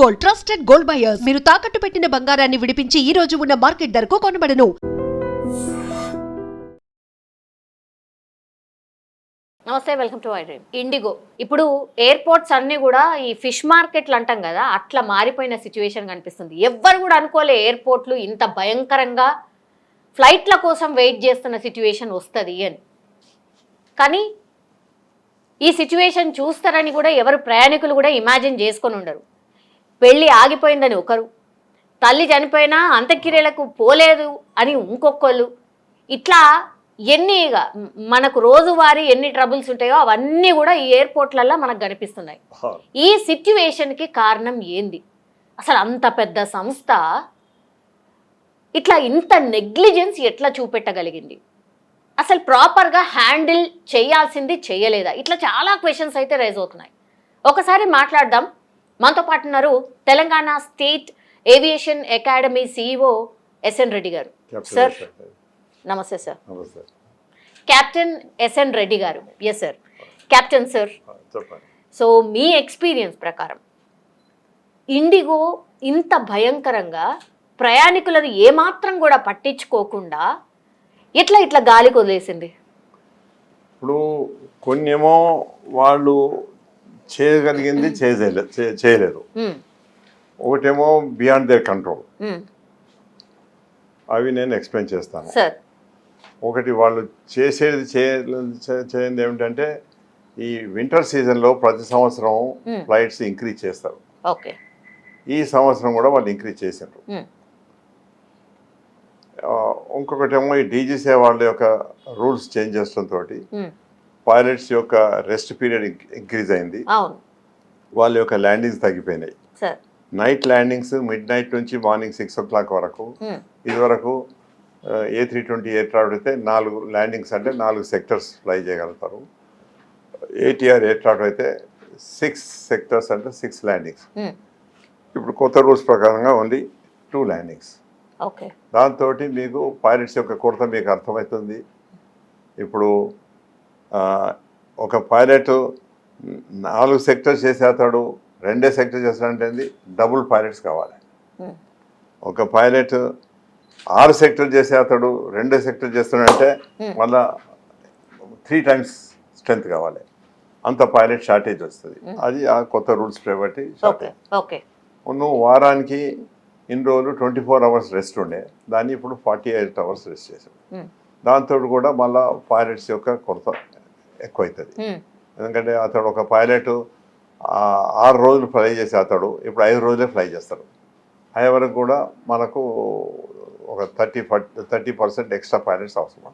Gold, trusted gold buyers. మీరు తాకట్టు పెట్టిన బంగారాన్ని విడిపించి ఈ రోజు ఉన్న మార్కెట్ ధరకు కొనబడను. నమస్తే, welcome to I dream. IndiGo ఇప్పుడు ఎయిర్పోర్ట్స్ అన్నీ కూడా ఈ ఫిష్ మార్కెట్లు అంటాం కదా, అట్లా మారిపోయిన సిచ్యువేషన్ కనిపిస్తుంది. ఎవ్వరు కూడా అనుకోలే ఎయిర్పోర్ట్లు ఇంత భయంకరంగా ఫ్లైట్ల కోసం వెయిట్ చేస్తున్న సిచ్యువేషన్ వస్తుంది అని. కానీ ఈ సిచ్యువేషన్ చూస్తారని కూడా ఎవరు ప్రయాణికులు కూడా ఇమాజిన్ చేసుకొని ఉండరు. పెళ్ళి ఆగిపోయిందని ఒకరు, తల్లి చనిపోయినా అంత్యక్రియలకు పోలేదు అని ఇంకొకళ్ళు, ఇట్లా ఎన్నిగా మనకు రోజువారీ ఎన్ని ట్రబుల్స్ ఉంటాయో అవన్నీ కూడా ఈ ఎయిర్పోర్ట్లలో మనకు కనిపిస్తున్నాయి. ఈ సిచ్యువేషన్కి కారణం ఏంది? అసలు అంత పెద్ద సంస్థ ఇట్లా ఇంత నెగ్లిజెన్స్ ఎట్లా చూపెట్టగలిగింది? అసలు ప్రాపర్గా హ్యాండిల్ చేయాల్సింది చేయలేదా? ఇట్లా చాలా క్వశ్చన్స్ అయితే రైజ్ అవుతున్నాయి. ఒకసారి మాట్లాడదాం. మనతో పాటు ఉన్నారు Telangana state aviation academy CEO S N Reddy గారు. సార్ నమస్తే. సార్ కెప్టెన్ ఎస్ఎన్ రెడ్డి గారు. Yes sir. Captain sir, so మీ ఎక్స్పీరియన్స్ ప్రకారం ఇండిగో ఇంత భయంకరంగా ప్రయాణికులను ఏమాత్రం కూడా పట్టించుకోకుండా ఇట్లా గాలికి వదిలేసింది? ఇప్పుడు కొన్నేమో వాళ్ళు చేయగలిగింది చేయలేరు, ఒకటేమో బియాండ్ దేర్ కంట్రోల్. అవి నేను ఎక్స్ప్లెయిన్ చేస్తాను. ఒకటి వాళ్ళు చేసేది చేయండి ఏమిటంటే, ఈ వింటర్ సీజన్లో ప్రతి సంవత్సరం ఫ్లైట్స్ ఇంక్రీజ్ చేస్తారు. ఈ సంవత్సరం కూడా వాళ్ళు ఇంక్రీజ్ చేశారు. ఇంకొకటేమో ఈ డీజీసీ వాళ్ళ యొక్క రూల్స్ చేంజ్ చేయడంతో పైలట్స్ యొక్క రెస్ట్ పీరియడ్ ఇంక్రీజ్ అయింది. వాళ్ళ యొక్క ల్యాండింగ్స్ తగ్గిపోయినాయి. నైట్ ల్యాండింగ్స్ మిడ్ నైట్ నుంచి మార్నింగ్ 6 o'clock వరకు. ఇదివరకు A320 ఎయిర్క్రాఫ్ట్ అయితే 4 ల్యాండింగ్స్ అంటే 4 సెక్టర్స్ ఫ్లై చేయగలుగుతారు. ATR ఎయిర్క్రాఫ్ట్ అయితే 6 సెక్టర్స్ అంటే 6 ల్యాండింగ్స్. ఇప్పుడు కొత్త రూల్స్ ప్రకారంగా ఓన్లీ 2 ల్యాండింగ్స్. దాంతో మీకు పైలట్స్ యొక్క కొరత మీకు అర్థమవుతుంది. ఇప్పుడు ఒక పైలట్ 4 సెక్టర్స్ చేసేస్తాడు, 2 సెక్టర్ చేస్తాడంటే డబుల్ పైలట్స్ కావాలి. ఒక పైలట్ 6 సెక్టర్ చేసేస్తాడు, 2 సెక్టర్ చేస్తాడంటే మళ్ళా 3 times స్ట్రెంత్ కావాలి. అంత పైలట్ షార్టేజ్ వస్తుంది. అది ఆ కొత్త రూల్స్ బట్టి షార్టేజ్. నువ్వు వారానికి ఇన్ని రోజులు 24 hours రెస్ట్ ఉండే, దాన్ని ఇప్పుడు 48 hours రెస్ట్ చేసాం. దాంతో కూడా మళ్ళీ పైలట్స్ యొక్క కొరత ఎక్కువవుతుంది. ఎందుకంటే అతడు ఒక పైలట్ 6 రోజులు ఫ్లై చేసి అతడు ఇప్పుడు 5 రోజులే ఫ్లై చేస్తాడు. అయ్యే వరకు కూడా మనకు ఒక 30% ఎక్స్ట్రా పైలట్స్ అవసరం.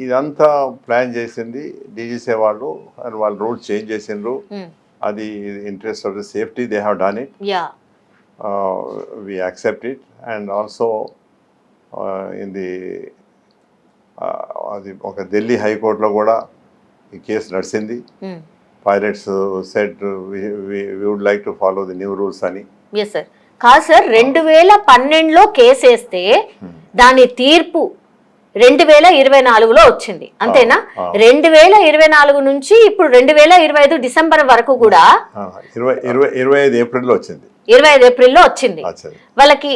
ఇదంతా ప్లాన్ చేసింది డీజీసీ వాళ్ళు. అండ్ వాళ్ళు రూల్స్ చేంజ్ చేసిండ్రు. అది interest of the safety they have done it. We accept it, and also in the ఒక ఢిల్లీ హైకోర్టులో కూడా ఈ కేసు నడిచింది. Pilots said we would like to follow the new rules అని. Yes sir. కాదు సార్, 2012లో కేసు వేస్తే దాని తీర్పు 2024లో వచ్చింది, అంతేనా? 2024 నుంచి ఇప్పుడు 2025 డిసెంబర్ వరకు కూడా 25 ఏప్రిల్లో వచ్చింది. 25 ఏప్రిల్లో వచ్చింది. వాళ్ళకి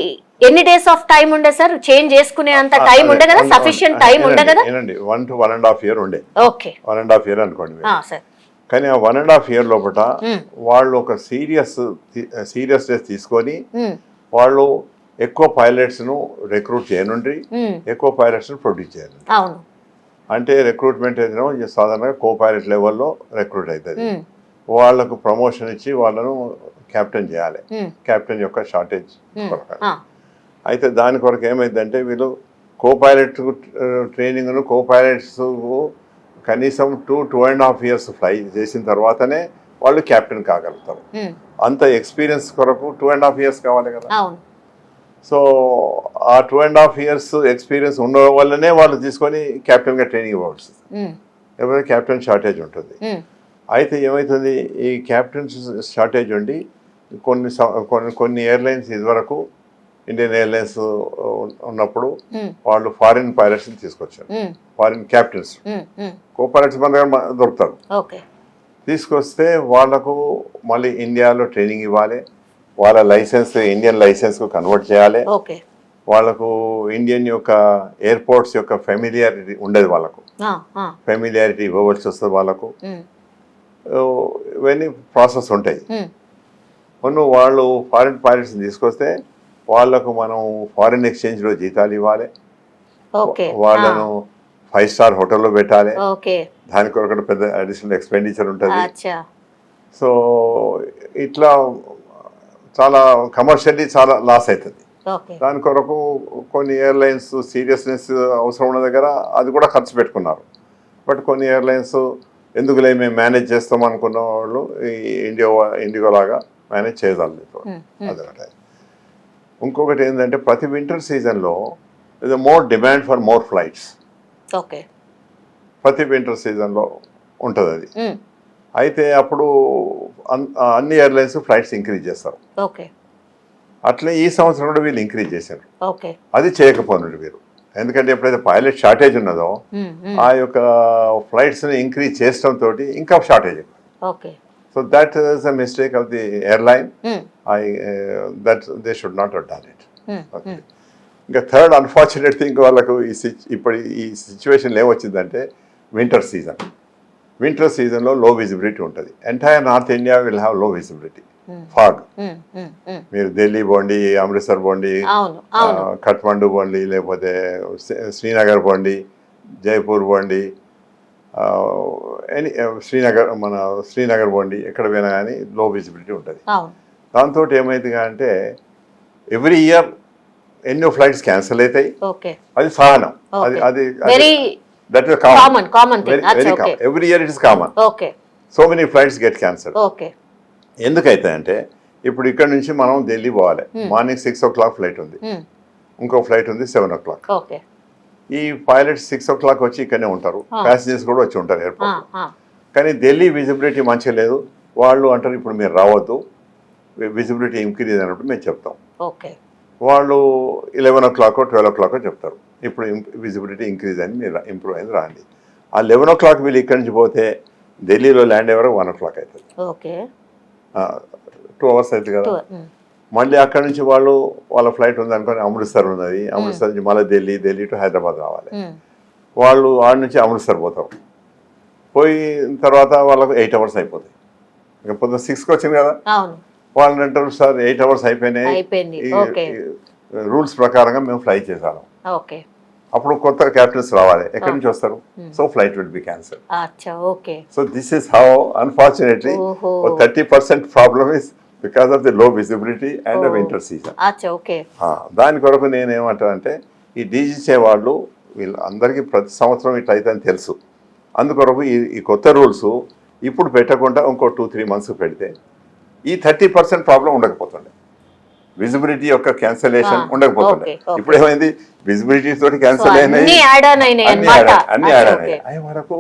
ఎన్ని డేస్ ఆఫ్ టైం ఉండే సార్? చేంజ్ చేసుకునే అంత టైం ఉండే కదా? సఫిషియెంట్ టైం ఉండే కదా? 1 to 1.5 year ఉండే. ఓకే, 1.5 year అనుకోండి. కానీ ఆ 1.5 year లోపల వాళ్ళు ఒక సీరియస్నెస్ తీసుకొని వాళ్ళు ఎక్కువ పైలట్స్ ను రిక్రూట్ చేయనుండి ఎక్కువ పైలట్స్ ను ప్రొడ్యూస్ చేయాలి. అంటే రిక్రూట్మెంట్ అయితే సాధారణంగా కో పైలట్ లెవెల్లో రిక్రూట్ అవుతుంది. వాళ్లకు ప్రమోషన్ ఇచ్చి వాళ్ళను కెప్టెన్ చేయాలి. కెప్టెన్ యొక్క షార్టేజ్ అయితే దాని కొరకు ఏమైందంటే వీళ్ళు కో పైలట్ ట్రైనింగ్ను కో పైలట్స్ కనీసం 2.5 years ఫ్లై చేసిన తర్వాతనే వాళ్ళు కెప్టెన్ కాగలుగుతారు. అంత ఎక్స్పీరియన్స్ కొరకు 2.5 years కావాలి కదా. సో ఆ 2.5 years ఎక్స్పీరియన్స్ ఉన్న వల్లనే వాళ్ళు తీసుకొని కెప్టెన్గా ట్రైనింగ్ ఇవ్వాల్సి లేకపోతే కెప్టెన్ షార్టేజ్ ఉంటుంది. అయితే ఏమవుతుంది, ఈ కెప్టెన్ షార్టేజ్ ఉండి కొన్ని ఎయిర్లైన్స్ ఇదివరకు ఇండియన్ ఎయిర్లైన్స్ ఉన్నప్పుడు వాళ్ళు ఫారిన్ పైలట్స్ని తీసుకొచ్చారు. ఫారిన్ క్యాప్టెన్స్ కో పైలట్స్ మన దగ్గర దొరుకుతారు. తీసుకొస్తే వాళ్ళకు మళ్ళీ ఇండియాలో ట్రైనింగ్ ఇవ్వాలి, వాళ్ళ లైసెన్స్ ఇండియన్ లైసెన్స్కు కన్వర్ట్ చేయాలి, ఓకే వాళ్ళకు ఇండియన్ యొక్క ఎయిర్పోర్ట్స్ యొక్క ఫెమిలియారిటీ ఉండేది, వాళ్ళకు ఫెమిలియారిటీ ఇవ్వవలసి వస్తుంది వాళ్ళకు. ఇవన్నీ ప్రాసెస్ ఉంటాయి. వాళ్ళు ఫారిన్ పైలట్స్ని తీసుకొస్తే వాళ్ళకు మనం ఫారిన్ ఎక్స్చేంజ్లో జీతాలు ఇవ్వాలి, వాళ్ళను 5 స్టార్ హోటల్లో పెట్టాలి, దాని కొరకు పెద్ద అడిషనల్ ఎక్స్పెండిచర్ ఉంటుంది. సో ఇట్లా చాలా కమర్షియల్లీ చాలా లాస్ అవుతుంది. దాని కొరకు కొన్ని ఎయిర్లైన్స్ సీరియస్నెస్ అవసరం ఉన్న దగ్గర అది కూడా ఖర్చు పెట్టుకున్నారు. బట్ కొన్ని ఎయిర్లైన్స్ ఎందుకులే మేము మేనేజ్ చేస్తాం అనుకున్న వాళ్ళు ఈ ఇండిగో లాగా మేనేజ్ చేయగలరు. అదొకటి. ఇంకొకటి ఏంటంటే ప్రతి వింటర్ సీజన్లో ఇది more demand for more flights. Okay, ప్రతి వింటర్ సీజన్లో ఉంటుంది అది. అయితే అప్పుడు అన్ని ఎయిర్లైన్స్ ఫ్లైట్స్ ఇంక్రీజ్ చేస్తారు. ఓకే, అట్లే ఈ సంవత్సరం కూడా వీళ్ళు ఇంక్రీజ్ చేశారు. ఓకే, అది చేయకపోయినట్టు వీరు, ఎందుకంటే ఎప్పుడైతే పైలట్ షార్టేజ్ ఉన్నదో ఆ యొక్క ఫ్లైట్స్ని ఇంక్రీజ్ చేయడంతో ఇంకా షార్టేజ్ అయిపోయింది. Okay, so that is a mistake of the airline. That they should not have done it. ఇంకా థర్డ్ అన్ఫార్చునేట్ థింగ్ వాళ్ళకు ఇప్పుడు ఈ సిచ్యువేషన్లో ఏమొచ్చిందంటే వింటర్ సీజన్లో లో విజిబిలిటీ ఉంటుంది. Entire north India will have low visibility, fog. మీరు ఢిల్లీ పోండి, అమృత్సర్ పోండి, కఠ్మండు పోండి, లేకపోతే శ్రీనగర్ పోండి, జైపూర్ పోండి, శ్రీనగర్ పోండి, ఎక్కడ పోయినా కానీ లో విజిబిలిటీ ఉంటుంది. దాంతో ఏమైంది అంటే ఎవ్రీ ఇయర్ ఎన్నో ఫ్లైట్స్ క్యాన్సిల్ అవుతాయి. అది సహనం, అది that is common, every year it is common. So many flights get cancel. ఎందుకైతే ఇప్పుడు ఇక్కడ నుంచి మనం ఢిల్లీ పోవాలి, మార్నింగ్ 6 o'clock ఫ్లైట్ ఉంది, ఇంకో ఫ్లైట్ ఉంది 7 o'clock. ఈ పైలట్స్ 6 o'clock వచ్చి ఇక్కడనే ఉంటారు, ప్యాసింజర్స్ కూడా వచ్చి ఉంటారు ఎయిర్పోర్ట్. కానీ ఢిల్లీ విజిబిలిటీ మంచిగా లేదు, వాళ్ళు అంటారు ఇప్పుడు మీరు రావద్దు, విజిబిలిటీ ఇంక్రీజ్ అయినప్పుడు మేము చెప్తాం. వాళ్ళు 11 o'clock 12 o'clock చెప్తారు, ఇప్పుడు విజిబిలిటీ ఇంక్రీజ్ అని మీరు ఇంప్రూవ్ అయింది రండి. ఆ 11 o'clock వీళ్ళు ఇక్కడి నుంచి పోతే ఢిల్లీలో ల్యాండ్ అయ్యే వరకు 1 o'clock అవుతుంది. 2 hours అవుతుంది కదా. మళ్ళీ అక్కడ నుంచి వాళ్ళ ఫ్లైట్ ఉంది అనుకోని అమృత్సర్ ఉన్నది, అమృత్సర్ నుంచి మళ్ళీ ఢిల్లీ టు హైదరాబాద్ రావాలి. వాళ్ళు ఆడ నుంచి అమృత్సర్ పోతారు, పోయిన తర్వాత వాళ్ళకు 8 hours అయిపోతాయి. ఇంకా పొద్దున్న 6కి వచ్చింది కదా, వాళ్ళని అంటారు సార్ 8 hours అయిపోయినాయి, రూల్స్ ప్రకారంగా మేము ఫ్లై చేసాము. అప్పుడు కొత్త క్యాప్టెన్స్ రావాలి, ఎక్కడి నుంచి వస్తారు? So flight will be cancel. So this is how unfortunately 30% problem is because of the low visibility and the winter season. దాని కొరకు నేనేమంటానంటే ఈ డీజీసీ వాళ్ళు వీళ్ళు అందరికీ ప్రతి సంవత్సరం ఇట్లా అయితే అని తెలుసు. అందుకొరకు ఈ కొత్త రూల్స్ ఇప్పుడు పెట్టకుండా ఇంకో 2-3 months పెడితే ఈ 30% ప్రాబ్లం ఉండకపోతుండే, విజిబిలిటీ యొక్క క్యాన్సలేషన్ ఉండకపోతుండే. ఇప్పుడు ఏమైంది, విజిబిలిటీ తోటి క్యాన్సిల్ అయినాయి, అన్ని యాడ్ అయినాయి. అయ్యే వరకు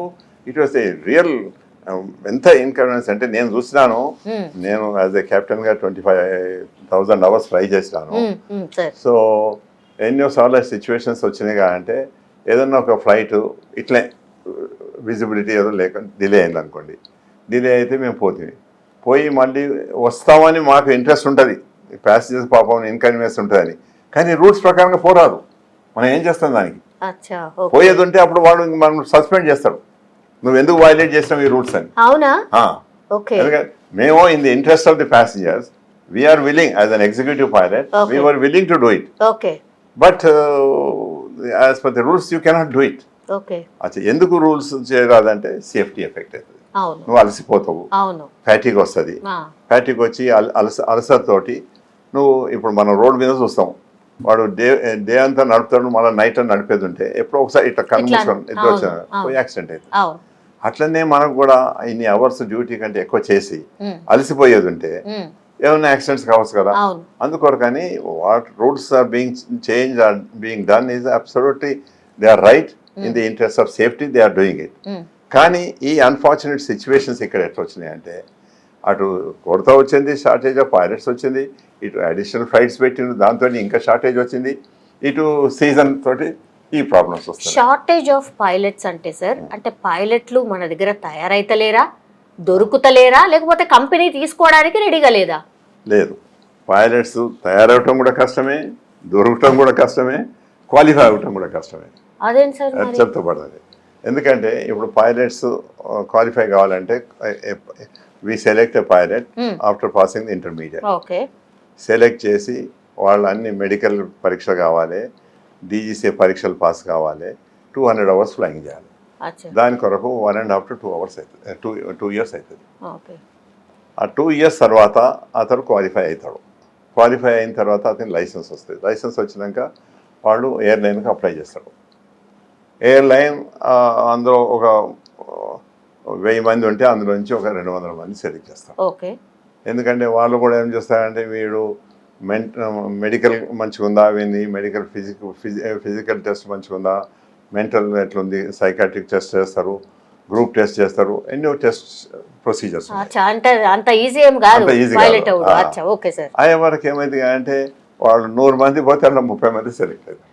ఇట్ వాస్ ఏ రియల్ ఎంత ఇన్కన్వీనియన్స్ అంటే నేను చూసినాను. నేను యాజ్ ఏ కెప్టెన్ గా 25,000 hours ఫ్లై చేసినాను. సో ఎన్నోసార్లు సిచ్యువేషన్స్ వచ్చినాయి అంటే ఏదన్నా ఒక ఫ్లైట్ ఇట్లే విజిబిలిటీ ఏదో లేక డిలే అయింది అనుకోండి, డిలే అయితే మేము పోయి మళ్ళీ వస్తామని మాకు ఇంట్రెస్ట్ ఉంటుంది, ప్యాసింజర్స్ పాపం ఇన్కన్వీనియన్స్ ఉంటుందని. కానీ రూల్స్ ప్రకారంగా పోరాదు, మనం ఏం చేస్తాం దానికి? పోయేది ఉంటే అప్పుడు వాడు మనం సస్పెండ్ చేస్తాడు, నువ్వు ఎందుకు వైలేట్ చేసినావు ఈ రూల్స్ అని. ఎందుకంటే మేము in the interest of the passengers we are willing as an executive pilot, we are willing to do it, but as per the rules you cannot do it. ఎందుకు రూల్స్ చేయరాదంటే సేఫ్టీ ఎఫెక్ట్ అవుతుంది, నువ్వు అలసిపోతావు, fatigue వస్తుంది, fatigue వచ్చి అలసర్ తోటి నువ్వు ఇప్పుడు మనం రోడ్ మీద చూస్తాం, వాడు డే అంతా నడుపుతాడు, మళ్ళీ నైట్ అని నడిపేది ఉంటే ఎప్పుడో ఒకసారి ఇట్లా కన్మూసుకొని ఇట్లా వచ్చిన యాక్సిడెంట్ అవుతుంది. అట్లనే మనకు కూడా ఇన్ని అవర్స్ డ్యూటీ కంటే ఎక్కువ చేసి అలసిపోయేది ఉంటే ఏమైనా యాక్సిడెంట్స్ కావచ్చు కదా. అందుకొరకని what rules are being change are being done is absolutely they are right, in the interest of safety they are doing it. కానీ ఈ అన్ఫార్చునేట్ సిచ్యువేషన్స్ ఇక్కడ ఎట్లా వచ్చినాయి అంటే అటు కొరత వచ్చింది, షార్టేజ్ ఆఫ్ పైలట్స్ వచ్చింది, ఇటు అడిషనల్ ఫ్లైట్స్ పెట్టిండు, దాంతో ఇంకా షార్టేజ్ వచ్చింది, ఇటు సీజన్ తోటి ఈ ప్రాబ్లమ్స్ వస్తాయి. షార్టేజ్ ఆఫ్ పైలట్స్ అంటే సార్, అంటే పైలట్లు మన దగ్గర తయారైతలేరా, దొరుకుతలేరా లేకపోతే కంపెనీ తీసుకోవడానికి రెడీగా లేదా? లేదు, పైలట్స్ తయారవటం కూడా కష్టమే, దొరకటం కూడా కష్టమే, క్వాలిఫై అవ్వటం కూడా కష్టమే. అదేంటి సార్ అది చెప్తా పడుతుంది. ఎందుకంటే ఇప్పుడు పైలట్స్ క్వాలిఫై కావాలంటే we select a pilot after passing the intermediate. Okay, select చేసి వాళ్ళు అన్ని మెడికల్ పరీక్ష కావాలి, డీజీసీ పరీక్షలు పాస్ కావాలి, 200 hours ఫ్లయింగ్ చేయాలి. దాని కొరకు 1.5 to 2 hours అవుతుంది, 2 years అవుతుంది. ఆ 2 years తర్వాత అతను క్వాలిఫై అవుతాడు. క్వాలిఫై అయిన తర్వాత అతనికి లైసెన్స్ వస్తుంది. లైసెన్స్ వచ్చినాక వాళ్ళు ఎయిర్లైన్కి అప్లై చేస్తాడు. ఎయిర్లైన్ అందులో ఒక 1000 మంది ఉంటే అందులో నుంచి ఒక 200 మంది సెలెక్ట్ చేస్తారు. ఓకే, ఎందుకంటే వాళ్ళు కూడా ఏం చేస్తారంటే వీడు మెడికల్ మంచిగా ఉందా, విని మెడికల్ ఫిజికల్ టెస్ట్ మంచిగా ఉందా, మెంటల్ ఎట్లుంది, సైకాట్రిక్ టెస్ట్ చేస్తారు, గ్రూప్ టెస్ట్ చేస్తారు, ఎన్నో టెస్ట్ ప్రొసీజర్స్. అంత ఈజీ ఏం కాదు పైలట్ అవ్వడం. అచ్చా, ఓకే సార్. అయ్యే వరకు ఏమైంది అంటే వాళ్ళు 100 మంది పోతే అలా 30 మంది సెలెక్ట్ అవుతారు.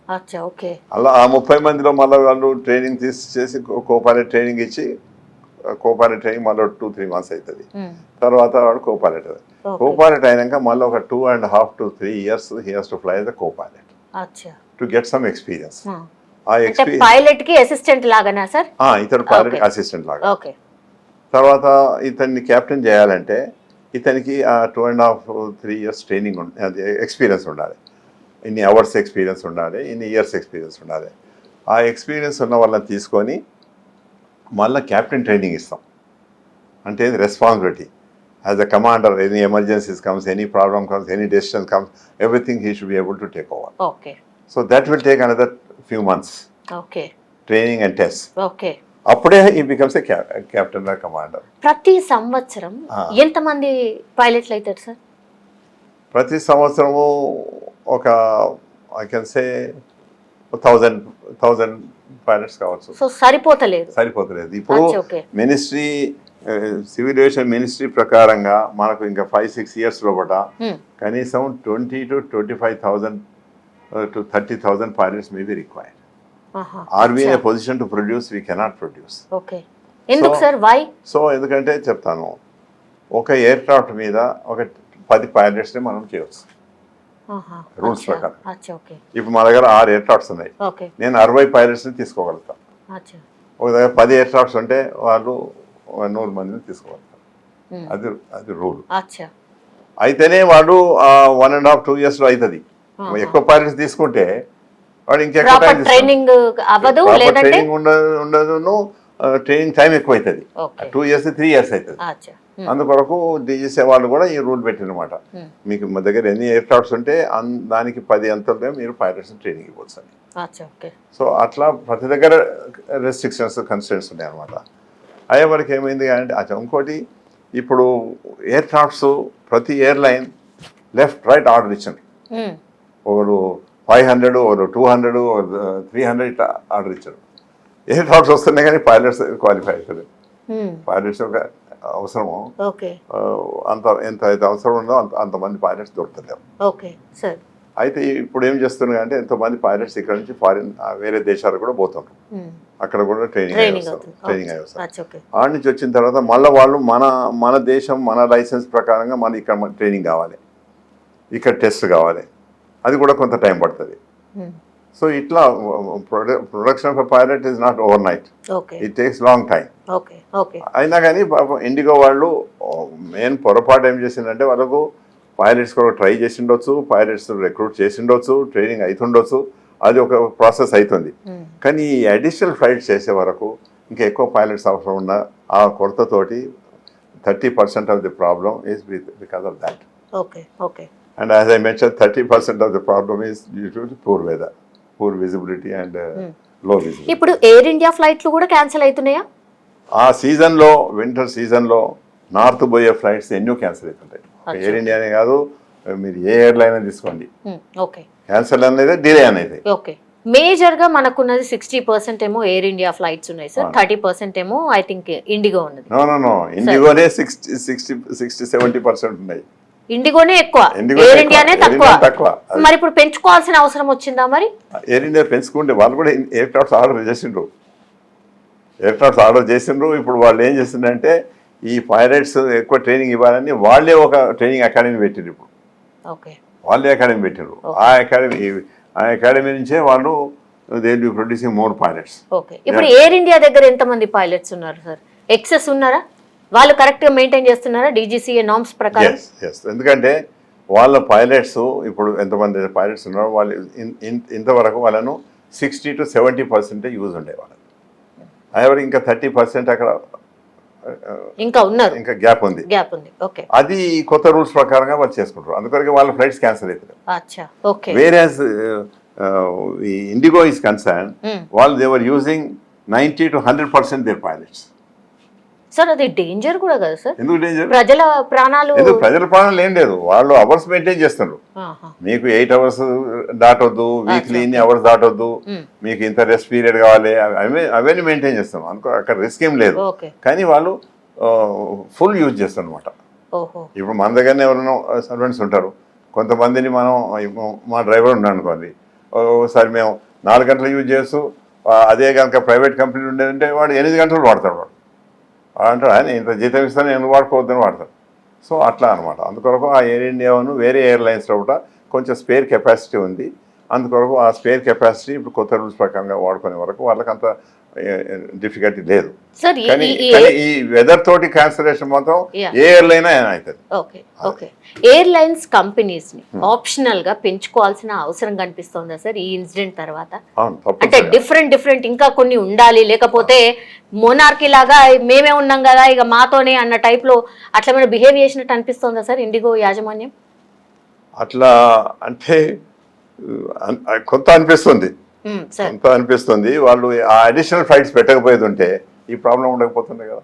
అచ్చా, ఓకే. అలా ఆ 30 మందిలో మళ్ళీ వాళ్ళు ట్రైనింగ్ చేసి కోపైలట్ ట్రైనింగ్ ఇచ్చి, కోపైలట్ ట్రైనింగ్ మళ్ళీ 2-3 months అవుతుంది. తర్వాత వాడు కోపైలట్. కోపైలట్ అయినాక మళ్ళీ ఒక 2.5 to 3 years he has to fly the Copilot to get some experience. Pilot కి అసిస్టెంట్ లాగానా సార్? ఇతను పైలట్ అసిస్టెంట్ లాగా. ఓకే. తర్వాత ఇతన్ని క్యాప్టెన్ చేయాలంటే ఇతనికి 2.5-3 years ట్రైనింగ్ అది ఎక్స్పీరియన్స్ ఉండాలి. ఇన్ని అవర్స్ ఎక్స్పీరియన్స్ ఉండాలి, ఇన్ని ఇయర్స్ ఎక్స్పీరియన్స్ ఉండాలి. ఆ ఎక్స్పీరియన్స్ ఉన్న వాళ్ళని తీసుకొని మళ్ళీ క్యాప్టెన్ ట్రైనింగ్ ఇస్తాం. అంటే responsibility as a commander, any emergencies comes, any problem comes, any decision comes, everything he should be able to take over. Okay. So that will take another few months. Okay. Training and test. Okay. అప్పుడే ఈ becomes a captain or commander. ప్రతి సంవత్సరం ఎంతమంది పైలట్లు అవుతారు sir? ప్రతి సంవత్సరము ఒక ఐ కెన్ సే 1000 పైలట్స్ కావచ్చు. సో సరిపోతలేదు. ఇప్పుడు మినిస్ట్రీ సివిల్ ఏవియేషన్ మినిస్ట్రీ ప్రకారంగా మనకు ఇంకా 5-6 years లోపల కనీసం 20,000 to 25,000 to 30,000 pilots may be required. Are we in a position to produce? We cannot produce. Okay. ఎందుకు సార్? why? సో ఎందుకంటే చెప్తాను, ఒక ఎయిర్క్రాఫ్ట్ మీద ఒక 10 pilots ని మనం చేయవచ్చు రూల్స్ ప్రకారం. ఇప్పుడు మా దగ్గర 6 ఎయిర్క్రాఫ్ట్స్ ఉన్నాయి, నేను 60 pilots ని తీసుకోగలుగుతాను. ఒక దగ్గర 10 ఎయిర్క్రాఫ్ట్స్ ఉంటే వాళ్ళు 100 మందిని తీసుకోగలుగుతారు. అది రూల్. అయితేనే వాడు 1.5-2 years లో అవుతుంది. ఎక్కువ పైలట్స్ తీసుకుంటే వాడు ఇంకెక్కువ ట్రైనింగ్ ఉండదు, ట్రైనింగ్ టైం ఎక్కువ అవుతుంది. 2 years 3 years అవుతుంది. అందుకొరకు డీజీసీ వాళ్ళు కూడా ఈ రూల్ పెట్టినమాట, మీకు మా దగ్గర ఎన్ని ఎయిర్క్రాఫ్ట్స్ ఉంటే దానికి 10 అంతలో మీరు పైలట్స్ ట్రైనింగ్ ఇవ్వచ్చు అని. సో అట్లా ప్రతి దగ్గర రెస్ట్రిక్షన్స్, కన్స్టెంట్స్ ఉన్నాయి అనమాట. అయ్యే వరకు ఏమైంది అంటే ఇంకోటి, ఇప్పుడు ఎయిర్క్రాఫ్ట్స్ ప్రతి ఎయిర్లైన్ లెఫ్ట్ రైట్ ఆర్డర్ ఇచ్చింది. ఒకరు 500, ఒకరు 200, 300 ఇట్లా ఆర్డర్ ఇచ్చారు. ఎయిర్క్రాఫ్ట్స్ వస్తున్నాయి కానీ పైలట్స్ క్వాలిఫై అవుతుంది. పైలట్స్ ఒక అవసరము, ఎంత అయితే అవసరం ఉందో అంతమంది పైలట్స్ దొరుకుతలేరు. అయితే ఇప్పుడు ఏం చేస్తున్నారు అంటే ఎంతోమంది పైలట్స్ ఇక్కడ నుంచి ఫారిన్ వేరే దేశాలకు కూడా పోతున్నారు. అక్కడ కూడా ట్రైనింగ్ అయ్యి వస్తారు. ఆడ నుంచి వచ్చిన తర్వాత మళ్ళీ వాళ్ళు మన దేశం మన లైసెన్స్ ప్రకారంగా మన ఇక్కడ ట్రైనింగ్ కావాలి, ఇక్కడ టెస్ట్ కావాలి, అది కూడా కొంత టైం పడుతుంది. సో ఇట్లా production of pilot is not over night, it takes long time. అయినా కానీ ఇండిగో వాళ్ళు మెయిన్ పొరపాటు ఏం చేసిందంటే వాళ్ళకు పైలట్స్ కూడా ట్రై చేసి ఉండొచ్చు, పైలట్స్ రిక్రూట్ చేసి ఉండొచ్చు, ట్రైనింగ్ అవుతుండొచ్చు, అది ఒక ప్రాసెస్ అవుతుంది. కానీ ఈ అడిషనల్ ఫ్లైట్స్ చేసే వరకు ఇంకా ఎక్కువ పైలట్స్ అవసరం ఉన్న ఆ కొరతతోటి 30% of the problem is because of that. And as I mentioned, 30% of the problem is due to poor weather, poor visibility and low visibility. ఇప్పుడు ఎయిర్ ఇండియా ఫ్లైట్లు కూడా క్యాన్సిల్ అవుతున్నాయా? ఆ సీజన్లో, వింటర్ సీజన్లో నార్త్ పోయే ఫ్లైట్స్ ఎన్నో క్యాన్సిల్ అవుతుంటాయి. ఎయిర్ ఇండియానే కాదు, మీరు ఏ ఎయిర్లైన్ తీసుకోండి, క్యాన్సిల్ అనేది డిలే అనేది. మేజర్ గా మనకున్నది 60% ఏమో ఎయిర్ ఇండియా ఫ్లైట్స్ ఉన్నాయి సార్, 30% ఏమో ఐ థింక్ ఇండిగో ఉన్నది. నో ఇండిగోనే 60-70% ఉన్నాయి. ఇండిగోనే ఎక్కువ, ఎయిర్ ఇండియానే తక్కువ. మరి ఇప్పుడు పెంచుకోవాల్సిన అవసరం వచ్చిందా? మరి ఎయిర్ ఇండియా పెంచుకుంటే వాళ్ళు కూడా ఎయిర్క్రాఫ్ట్స్ ఆర్డర్ చేసిండ్రు. ఇప్పుడు వాళ్ళు ఏం చేసిందంటే ఈ పైలట్స్ ఎక్కువ ట్రైనింగ్ ఇవ్వాలని వాళ్ళే ఒక ట్రైనింగ్ అకాడమీ పెట్టారు. ఇప్పుడు ఓకే, వాళ్ళే అకాడమీ పెట్టారు. ఆ అకాడమీ నుంచే వాళ్ళు they will be producing more pilots. Okay. ఇప్పుడు ఎయిర్ ఇండియా దగ్గర ఎంతమంది పైలట్స్ ఉన్నారు సార్? ఎక్సెస్ ఉన్నారా? వాళ్ళు కరెక్ట్గా మెయింటైన్ చేస్తున్నారా DGCA నార్మ్స్ ప్రకారం? ఎందుకంటే వాళ్ళ పైలట్స్ ఇప్పుడు ఎంతమంది పైలట్స్ ఉన్నారో వాళ్ళు ఇంతవరకు వాళ్ళను 60 to 70% యూజ్ ఉండే వాళ్ళకి. ఎవరు ఇంకా 30% అక్కడ ఇంకా ఉన్నారు, ఇంకా గ్యాప్ ఉంది. ఓకే, అది కొత్త రూల్స్ ప్రకారంగా వాళ్ళు చేసుకుంటారు. అందుకొరకు వాళ్ళ ఫ్లైట్స్ క్యాన్సిల్ అవుతారు. అచ్చా, okay. Whereas IndiGo is concern, వాళ్ళు they were using 90 to 100% their pilots. Sir అది డేంజర్ కూడా కదా సార్? ఎందుకు డేంజర్? ప్రజల ప్రాణాలు. ప్రజల ప్రాణాలు ఏం లేదు, వాళ్ళు అవర్స్ మెయింటైన్ చేస్తున్నారు. మీకు 8 hours దాటొద్దు, వీక్లీ ఇన్ని అవర్స్ దాటొద్దు, మీకు ఇంత రెస్ట్ పీరియడ్ కావాలి, అవన్నీ మెయింటైన్ చేస్తాం అనుకో. అక్కడ రిస్క్ ఏం లేదు, కానీ వాళ్ళు ఫుల్ యూజ్ చేస్తారు అనమాట. ఇప్పుడు మన దగ్గరనే ఎవరైనా సర్వెంట్స్ ఉంటారు, కొంతమందిని మనం మా డ్రైవర్ ఉన్నాడు అనుకోండి, ఒకసారి మేము 4 గంటలు యూజ్ చేస్తూ అదే కనుక ప్రైవేట్ కంపెనీ ఉండేదంటే వాడు 8 గంటలు వాడతాడు. వాడు అంటాడు ఆయన ఇంత జీతం ఇస్తాను నేను వాడుకోవద్దని వాడతాడు. సో అట్లా అనమాట. అందుకొరకు ఆ ఎయిర్ ఇండియాను వేరే ఎయిర్లైన్స్లో కూడా కొంచెం స్పేర్ కెపాసిటీ ఉంది. అందుకొరకు ఆ స్పేర్ కెపాసిటీ ఇప్పుడు కొత్త రూల్స్ ప్రకారంగా వాడుకునే వరకు వాళ్ళకి అంత డిఫికల్టీ లేదు. కానీ ఈ వెదర్ తోటి క్యాన్సలేషన్ మాత్రం ఏ ఎయిర్లైన్ అయినా అవుతుంది. Okay, okay. ఎయిర్లైన్స్ కంపెనీస్ ని ఆప్షనల్ గా పెంచుకోవాల్సిన అవసరం కనిపిస్తోందా సార్ ఈ ఇన్సిడెంట్ తర్వాత? అంటే డిఫరెంట్ ఇంకా కొన్ని ఉండాలి, లేకపోతే మోనార్కీ లాగా మేమే ఉన్నాం కదా ఇక మాతోనే అన్న టైప్ లో అట్లా మీద బిహేవ్ చేసినట్టు అనిపిస్తోందా సార్ ఇండిగో యాజమాన్యం? అట్లా అంటే కొంత అనిపిస్తుంది, కొంత అనిపిస్తుంది. వాళ్ళు ఆ అడిషనల్ ఫ్లైట్స్ పెట్టకపోయేది ఉంటే ఈ ప్రాబ్లం ఉండకపోతుండే కదా.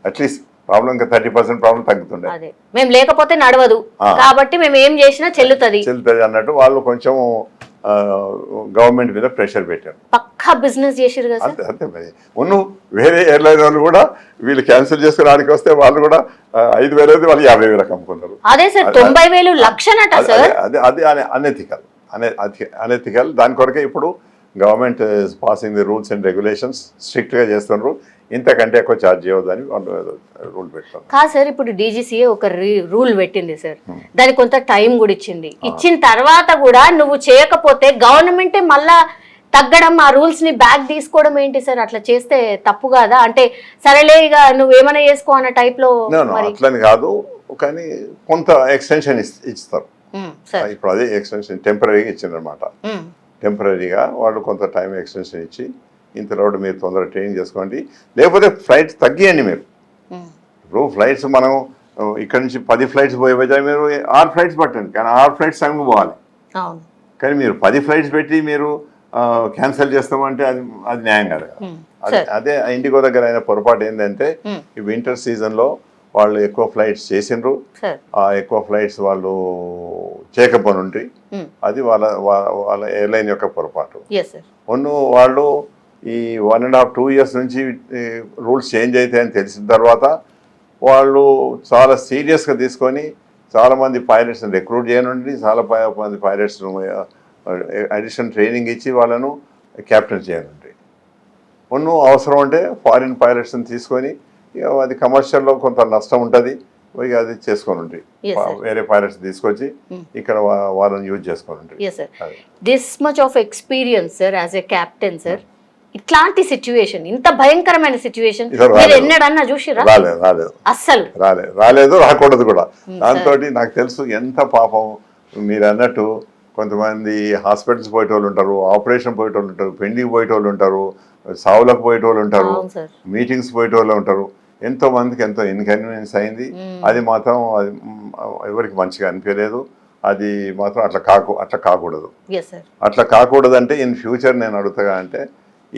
అట్లీస్ట్ ప్రాబ్లం ఇంకా 30% ప్రాబ్లం తగ్గుతుండే. మేము లేకపోతే నడవదు కాబట్టి మేము ఏం చేసినా చెల్లుతుంది అన్నట్టు వాళ్ళు కొంచెం గవర్నమెంట్ మీద ప్రెషర్ పెట్టారు. పక్కా బిజినెస్ చేసారు కదా. అంతే మరి. వేరే ఎయిర్లైన్ వాళ్ళు కూడా వీళ్ళు క్యాన్సిల్ చేసుకుని ఆడికి వస్తే వాళ్ళు కూడా 5,000 వాళ్ళు 50,000 అమ్ముకున్నారు. అదే సార్ 90,000 లక్షనట సార్. అది అనెథికల్. దాని కొరకే ఇప్పుడు government passing the rules and regulations స్ట్రిక్ట్గా చేస్తున్నారు. ఇంతకంటే ఎక్కువ ఛార్జ్ చేయవద్దని రూల్ పెట్టారు. కాదు సార్, ఇప్పుడు DGCA ఒక రూల్ పెట్టింది సార్, దానికి కొంత టైం కూడా ఇచ్చింది. ఇచ్చిన తర్వాత కూడా నువ్వు చేయకపోతే గవర్నమెంటే మళ్ళా తగ్గడం, ఆ రూల్స్ ని బ్యాక్ తీసుకోవడం ఏంటి సార్? అట్లా చేస్తే తప్పు కాదా? అంటే సరేలే ఇక నువ్వేమైనా చేసుకో అన్న టైప్ లో. అట్లని కాదు, కానీ కొంత ఎక్స్టెన్షన్ ఇస్తారు. ఇప్పుడు అదే ఎక్స్టెన్షన్ టెంపరీగా ఇచ్చిందనమాట. టెంపరీగా వాళ్ళు కొంత టైం ఎక్స్టెన్షన్ ఇచ్చి ఇంతలో మీరు తొందరగా ట్రైనింగ్ చేసుకోండి, లేకపోతే ఫ్లైట్స్ తగ్గియండి. మీరు ఇప్పుడు ఫ్లైట్స్ మనం ఇక్కడ నుంచి 10 ఫ్లైట్స్ పోయే బజాయ్ మీరు 6 ఫ్లైట్స్ పట్టండి, కానీ 6 ఫ్లైట్స్ టైంకి పోవాలి. కానీ మీరు 10 ఫ్లైట్స్ పెట్టి మీరు క్యాన్సిల్ చేస్తామంటే అది న్యాయం కాదు కదా. అదే ఇండిగో దగ్గర అయిన పొరపాటు ఏంటంటే ఈ వింటర్ సీజన్లో వాళ్ళు ఎక్కువ ఫ్లైట్స్ చేసిండ్రు, ఆ ఎక్కువ ఫ్లైట్స్ వాళ్ళు చేయకపోనుండ్రి, అది వాళ్ళ ఎయిర్లైన్ యొక్క పొరపాటు. వాళ్ళు ఈ 1.5-2 years నుంచి రూల్స్ చేంజ్ అవుతాయని తెలిసిన తర్వాత వాళ్ళు చాలా సీరియస్గా తీసుకొని చాలామంది పైలట్స్ని రిక్రూట్ చేయనుండి, చాలా మంది పైలట్స్ను అడిషనల్ ట్రైనింగ్ ఇచ్చి వాళ్ళను క్యాప్టెన్ చేయనుండి. అవసరం అంటే ఫారిన్ పైలట్స్ని తీసుకొని అది కమర్షియల్లో కొంత నష్టం ఉంటుంది, ఇక అది చేసుకోనుండి వేరే పైలట్స్ తీసుకొచ్చి ఇక్కడ వాళ్ళని యూజ్ చేసుకోనుండి. This much of experience sir as a captain sir, ఇట్లాంటి సిచ్యువేషన్, ఇంత భయంకరమైన సిచ్యువేషన్ మీరు ఎన్నడన్నా చూసిరా? రాలేదు, అస్సలు రాలేదు, రాకూడదు కూడా. దాంతో నాకు తెలుసు ఎంత పాపం. మీరు అన్నట్టు కొంతమంది హాస్పిటల్స్ పోయేటోళ్ళు ఉంటారు, ఆపరేషన్ పోయేటోళ్ళు ఉంటారు, పెండింగ్ పోయేటోళ్ళు ఉంటారు, సావులకు పోయేటోళ్ళు ఉంటారు, మీటింగ్స్ పోయేటోళ్ళు ఉంటారు. ఎంతో మందికి ఎంతో ఇన్కన్వీనియన్స్ అయింది. అది మాత్రం అది ఎవరికి మంచిగా అనిపించలేదు. అది మాత్రం అట్లా కాకూడదు. అట్లా కాకూడదు అంటే ఇన్ ఫ్యూచర్ నేను అడుగుతా అంటే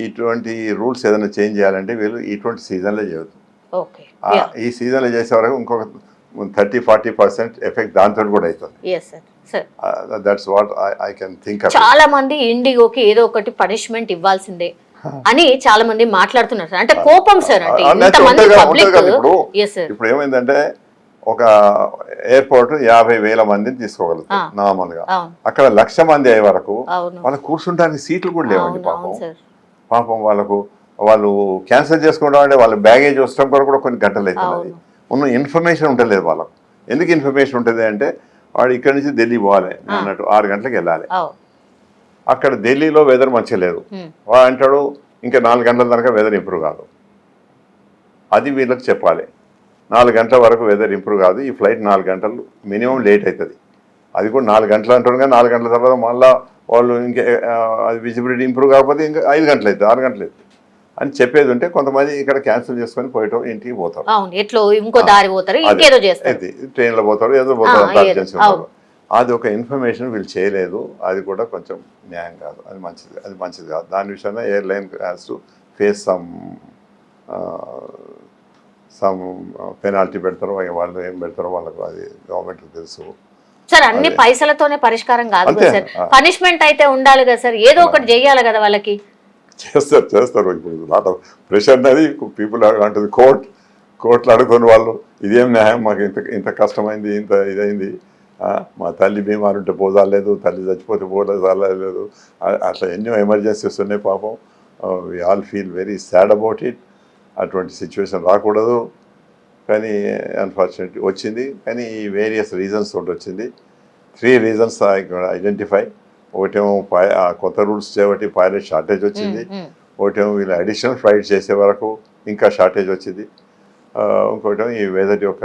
ఇటువంటి రూల్స్ ఏదైనా చేంజ్ చేయాలంటే వీళ్ళు ఇటువంటి సీజన్లో చేయొద్దు. ఈ సీజన్లో చేసే వరకు ఇంకొక 30-40% ఎఫెక్ట్ దాంతో కూడా అవుతుంది. That's what I can think. చాలా మంది ఇండిగోకి ఏదో ఒకటి పనిష్మెంట్ ఇవ్వాల్సిందే అని చాలా మంది మాట్లాడుతున్నారు సార్. అంటే కోపం సార్, అంటే ఇప్పుడు ఏమైందంటే ఒక ఎయిర్పోర్ట్ 50,000 మందిని తీసుకోగలుగుతారు నార్మల్గా. అక్కడ 1,00,000 మంది అయ్యే వరకు వాళ్ళకి కూర్చుంటానికి సీట్లు కూడా లేవండి. పాపం వాళ్ళకు వాళ్ళు క్యాన్సిల్ చేసుకోవడం అంటే వాళ్ళ బ్యాగేజ్ వస్తాం కూడా కొన్ని గంటలు అవుతున్నది. అవును. ఉన్న ఇన్ఫర్మేషన్ ఉంటలేదు వాళ్ళకు. ఎందుకు ఇన్ఫర్మేషన్ ఉంటుంది అంటే వాడు ఇక్కడ నుంచి ఢిల్లీ పోవాలి అన్నట్టు 6 గంటలకు వెళ్ళాలి. అక్కడ ఢిల్లీలో వెదర్ మంచిగా లేదు. వాడు అంటాడు ఇంకా 4 గంటల దాకా వెదర్ ఇంప్రూవ్ కాదు. అది వీళ్ళకి చెప్పాలి. 4 గంటల వరకు వెదర్ ఇంప్రూవ్ కాదు, ఈ ఫ్లైట్ 4 గంటలు మినిమం లేట్ అవుతుంది. అది కూడా 4 గంటలు అంటారు కానీ 4 గంటల తర్వాత మళ్ళీ వాళ్ళు ఇంకా అది విజిబిలిటీ ఇంప్రూవ్ కాకపోతే ఇంకా 5 గంటలు అవుతుంది, 6 గంటలు అవుతుంది అని చెప్పేది ఉంటే కొంతమంది ఇక్కడ క్యాన్సిల్ చేసుకొని పోయటం ఇంటికి పోతారు. ఎట్లో ఇంకో దారి పోతారు, ఇంకేదో చేస్తారు, ట్రైన్లో పోతారు, ఏదో పోతారు, అర్జెన్సీ ఉంటారు. అది ఒక ఇన్ఫర్మేషన్ వీళ్ళు చేయలేదు. అది కూడా కొంచెం న్యాయం కాదు, అది మంచిది కాదు. దాని విషయంలో airline has to face some penalty పెడతారు. వాళ్ళు ఏం పెడతారో వాళ్ళకు అది గవర్నమెంట్కి తెలుసు. సార్ అన్ని పైసలతోనే పరిష్కారం కాదు కదా సార్, పనిష్మెంట్ అయితే ఉండాలి కదా సార్, ఏదో ఒకటి చెయ్యాలి కదా వాళ్ళకి. చేస్తారు ఇప్పుడు లాట్ ఆఫ్ ప్రెషర్ అనేది పీపుల్ అంటుంది. కోర్టులు అడుగుతున్న వాళ్ళు ఇదేం న్యాయం, మాకు ఇంత కష్టమైంది, ఇంత ఇదైంది, మా తల్లి బీమారు ఉంటే పోదాలేదు, తల్లి చచ్చిపోతే పోలేదు, అట్లా ఎన్నో ఎమర్జెన్సీస్ ఉన్నాయి పాపం. We all feel very sad about it. అటువంటి సిచ్యువేషన్ రాకూడదు కానీ అన్ఫార్చునేట్లీ వచ్చింది. కానీ ఈ వేరియస్ రీజన్స్ తోటి వచ్చింది. 3 రీజన్స్ ఐడెంటిఫై. ఒకటేమో కొత్త రూల్స్ చేయబట్టి పైలట్ షార్టేజ్ వచ్చింది. ఒకటేమో వీళ్ళు అడిషనల్ ఫ్లైట్ చేసే వరకు ఇంకా షార్టేజ్ వచ్చింది. ఇంకోటేమో ఈ వెదర్ యొక్క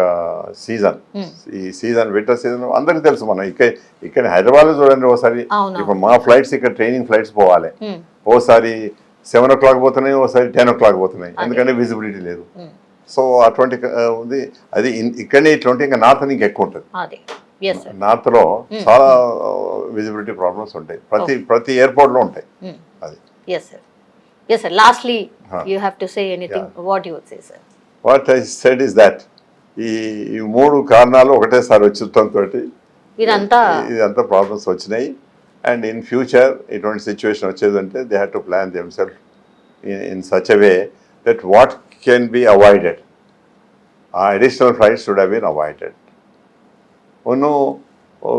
సీజన్, ఈ సీజన్ వింటర్ సీజన్ అందరికీ తెలుసు. మనం ఇక్కడ హైదరాబాద్లో చూడండి, ఒకసారి ఇప్పుడు మా ఫ్లైట్స్ ఇక్కడ ట్రైనింగ్ ఫ్లైట్స్ పోవాలి, ఓసారి 7 o'clock పోతున్నాయి, ఒకసారి 10 o'clock పోతున్నాయి, ఎందుకంటే విజిబిలిటీ లేదు. సో అటువంటి ఉంది. అది ఇక్కడనే ఇట్లాంటి ఇంకా నార్త్ ఇంకా ఎక్కువ ఉంటుంది. నార్త్ లో చాలా విజిబిలిటీ ప్రాబ్లమ్స్ ఉంటాయి, ప్రతి ఎయిర్పోర్ట్ లో ఉంటాయి. అది lastly you have to say anything, what you would say sir? What I said is that ఈ 3 కారణాలు ఒకటేసారి వచ్చడంతో ఇదంతా ప్రాబ్లమ్స్ వచ్చినాయి. అండ్ ఇన్ ఫ్యూచర్ ఇటువంటి సిచ్యువేషన్ వచ్చేదంటే they have to plan themselves in such a way that what can be avoided. ఆ additional flights should have been avoided.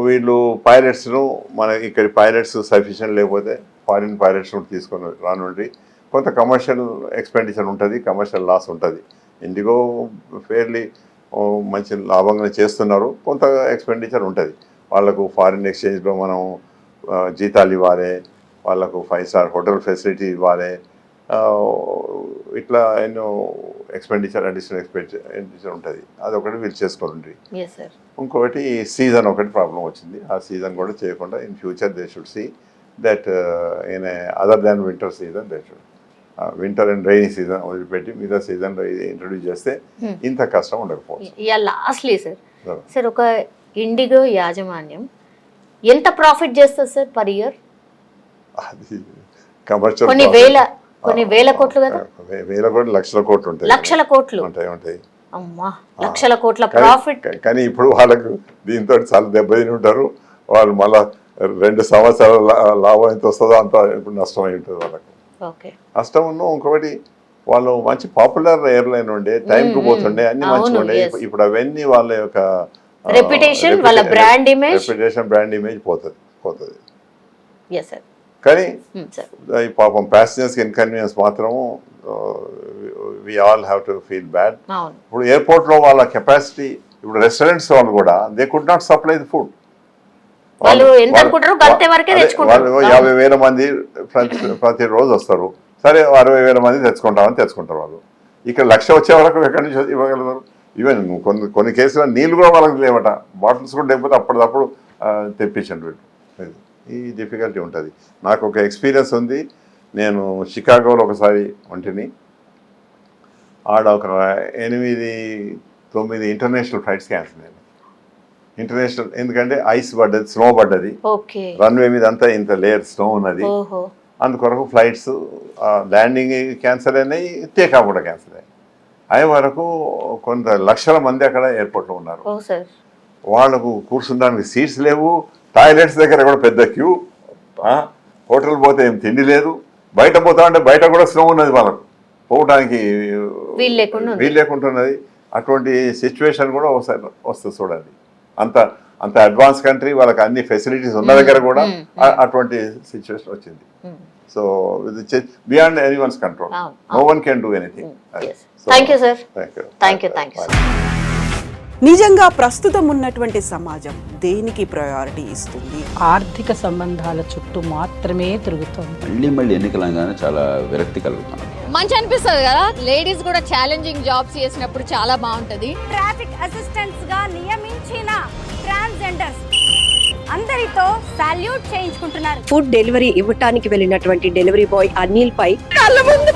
వీళ్ళు పైలట్స్ను మన ఇక్కడ పైలట్స్ సఫిషియెంట్ లేకపోతే ఫారిన్ పైలట్స్ను తీసుకొని రానుండి కొంత కమర్షియల్ ఎక్స్పెండిచర్ ఉంటుంది, కమర్షియల్ లాస్ ఉంటుంది. ఇండిగో ఫెయిర్లీ మంచి లాభంగా చేస్తున్నారు, కొంత ఎక్స్పెండిచర్ ఉంటుంది. వాళ్ళకు ఫారిన్ ఎక్స్చేంజ్లో మనం జీతాలు ఇవ్వాలి, వాళ్ళకు 5-star హోటల్ ఫెసిలిటీ ఇవ్వాలి, ఇట్లా ఎన్నో ఎక్స్పెండిచర్ అడిషనల్ ఎక్స్పెండిచర్ ఉంటుంది. అదొకటి వీళ్ళు చేసుకోండి. ఇంకొకటి సీజన్ ఒకటి ప్రాబ్లం వచ్చింది. ఆ సీజన్ కూడా చేయకుండా in future they should see that in other than winter season they should winter and rainy season వదిలిపెట్టి మిగతా సీజన్ ఇంట్రొడ్యూస్ చేస్తే ఇంత కష్టం ఉండకపోవచ్చు. లాస్ట్లీ సార్ ఒక ఇండిగో యాజమాన్యం ఎంత ప్రాఫిట్ చేస్తుంది సార్ పర్ ఇయర్? అది కమర్షియల్ కొన్ని వేల కోట్లు కదా, వేల కోట్లు, లక్షల కోట్లు ఉంటాయి, లక్షల కోట్లు ఉంటాయి. అమ్మా, లక్షల కోట్ల ప్రాఫిట్. కానీ ఇప్పుడు వాళ్ళకు దీంతో చాలా దెబ్బతిని ఉంటారు. వాళ్ళు మళ్ళా 2 సంవత్సరాల లాభం ఎంత వస్తుందో అంత ఇప్పుడు నష్టం అయి ఉంటుంది వాళ్ళకు. నష్టం ఇంకొకటి వాళ్ళు మంచి పాపులర్ ఎయిర్లైన్ ఉండే, టైంకి పోతుండే, అన్ని మంచిగా ఉండే. ఇప్పుడు అవన్నీ వాళ్ళ యొక్క రెప్యుటేషన్, వాళ్ళ బ్రాండ్ ఇమేజ్ పోతుంది. కానీ పాపం ప్యాసింజర్స్ ఇన్కన్వీనియన్స్ మాత్రము we all have to feel bad. ఇప్పుడు ఎయిర్పోర్ట్ లో వాళ్ళ కెపాసిటీ, ఇప్పుడు రెస్టారెంట్స్ వాళ్ళు కూడా they could not supply the food. వాళ్ళు 50,000 మంది ప్రతిరోజు వస్తారు, సరే 60,000 మంది తెచ్చుకుంటారు వాళ్ళు. ఇక్కడ 1,00,000 వచ్చే వరకు ఎక్కడి నుంచి ఇవ్వగలుగుతారు? ఈవెన్ కొన్ని కేసులో నీళ్ళు కూడా వాళ్ళకి లేవట, బాటిల్స్ కూడా లేకపోతే అప్పటికప్పుడు తెప్పించండి వీళ్ళు. ఈ డిఫికల్టీ ఉంటుంది. నాకు ఒక ఎక్స్పీరియన్స్ ఉంది. నేను షికాగోలో ఒకసారి ఒంటిని ఆడ ఒక 8-9 ఇంటర్నేషనల్ ఫ్లైట్స్ క్యాన్సిల్ అయ్యాయి. ఇంటర్నేషనల్ ఎందుకంటే ఐస్ పడ్డది, స్నో పడ్డది, రన్వే మీద అంతా ఇంత లేయర్ స్నో ఉన్నది. అందుకొరకు ఫ్లైట్స్ ల్యాండింగ్ క్యాన్సిల్ అయినాయి, టేకాఫ్ కూడా క్యాన్సిల్ అయ్యాయి. అయ్యే వరకు కొంత లక్షల మంది అక్కడ ఎయిర్పోర్ట్లో ఉన్నారు. వాళ్ళకు కూర్చుండడానికి సీట్స్ లేవు, టాయిలెట్స్ దగ్గర కూడా పెద్ద క్యూ, హోటల్ పోతే ఏం తిండి లేదు, బయట పోతా అంటే బయట కూడా స్నో ఉన్నది, వాళ్ళకు పోవడానికి వీలు లేకుంటున్నది. అటువంటి సిచ్యువేషన్ కూడా ఒకసారి వస్తుంది చూడండి. అంత అడ్వాన్స్ కంట్రీ, వాళ్ళకి అన్ని ఫెసిలిటీస్ ఉన్న దగ్గర కూడా అటువంటి సిచ్యువేషన్ వచ్చింది. So beyond anyone's control, no one can do anything. Thank you sir. Thank you. నిజంగా ప్రస్తుతం ఉన్నటువంటి సమాజం దేనికి ప్రయారిటీ ఇస్తుంది? ఆర్థిక సంబంధాల చుట్టూ మాత్రమే తిరుగుతోంది. మళ్ళీ ఎన్నికలంగానే చాలా విరక్తి కలుగుతాను. మంచి అనిపిస్తుంది కదా, లేడీస్ కూడా ఛాలెంజింగ్ జాబ్స్ చేసినప్పుడు చాలా బాగుంటది. ట్రాఫిక్ అసిస్టెంట్స్ గా నియమించిన ట్రాన్స్జెండర్స్ అందరితో సాల్యూట్ చేయించుకుంటున్నారు. ఫుడ్ డెలివరీ ఇవ్వటానికి వెళ్ళినటువంటి డెలివరీ బాయ్ అనిల్ పై కళ్ళ ముందు